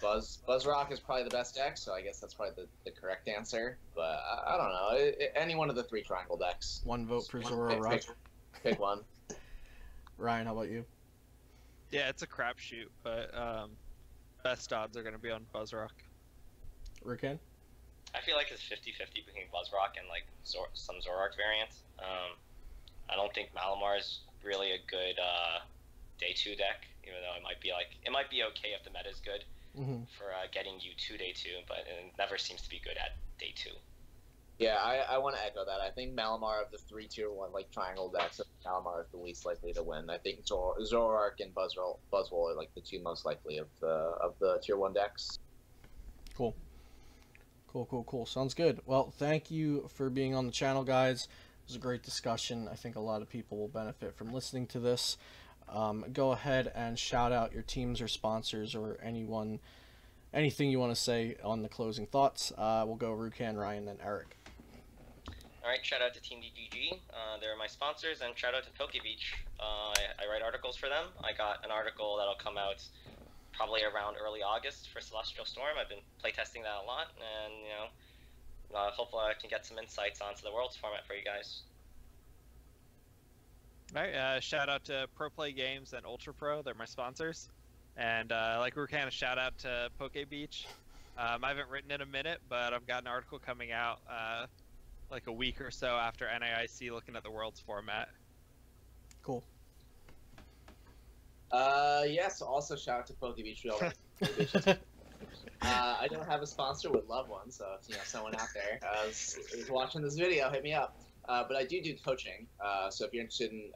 Buzzrock is probably the best deck, so I guess that's probably the correct answer. But I don't know. Any one of the 3 triangle decks. 1 vote for Zoroark. Pick one. Ryan, how about you? Yeah, it's a crapshoot, but best odds are going to be on Buzzrock. Rukan? I feel like it's 50-50 between Buzzrock and like some Zoroark variants. I don't think Malamar is really a good day 2 deck, even though it might be okay if the meta is good. for getting you to day 2, but it never seems to be good at day 2. Yeah, I want to echo that. I think Malamar of the 3 tier 1 like triangle decks, Malamar is the least likely to win. I think Zorich and Buzzwole are like the 2 most likely of the tier 1 decks. Cool. Sounds good. Well, thank you for being on the channel, guys. It was a great discussion. I think a lot of people will benefit from listening to this. Go ahead and shout out your teams or sponsors or anything you want to say on the closing thoughts. We'll go Rukan, Ryan, then Eric. Alright, shout out to Team DGG. They're my sponsors, and shout out to PokeBeach. I write articles for them. I got an article that'll come out probably around early August for Celestial Storm. I've been playtesting that a lot, and hopefully I can get some insights onto the Worlds format for you guys. Alright, shout out to Pro Play Games and Ultra Pro. They're my sponsors. And like Rukan, a shout out to PokeBeach. I haven't written in a minute, but I've got an article coming out like a week or so after NAIC looking at the Worlds format. Cool. Yes, also shout out to PokeBeach. I don't have a sponsor, would love one, so if someone out there is watching this video, hit me up. But I do coaching, so if you're interested in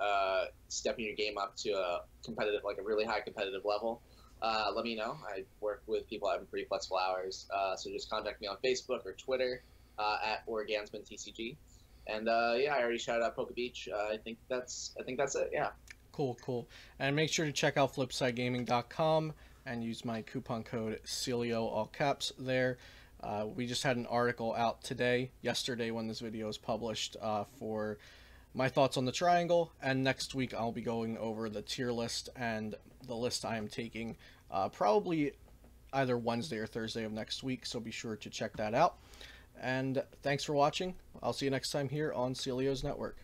stepping your game up to a competitive, like a really high competitive level, let me know. I work with people having pretty flexible hours, so just contact me on Facebook or Twitter at Gansman TCG. And yeah, I already shouted out PokeBeach. I think that's it. Yeah. Cool. And make sure to check out flipsidegaming.com and use my coupon code Celio, all caps there. We just had an article out yesterday when this video is published, for my thoughts on the triangle, and next week I'll be going over the tier list and the list I am taking probably either Wednesday or Thursday of next week, so be sure to check that out. And thanks for watching. I'll see you next time here on Celio's Network.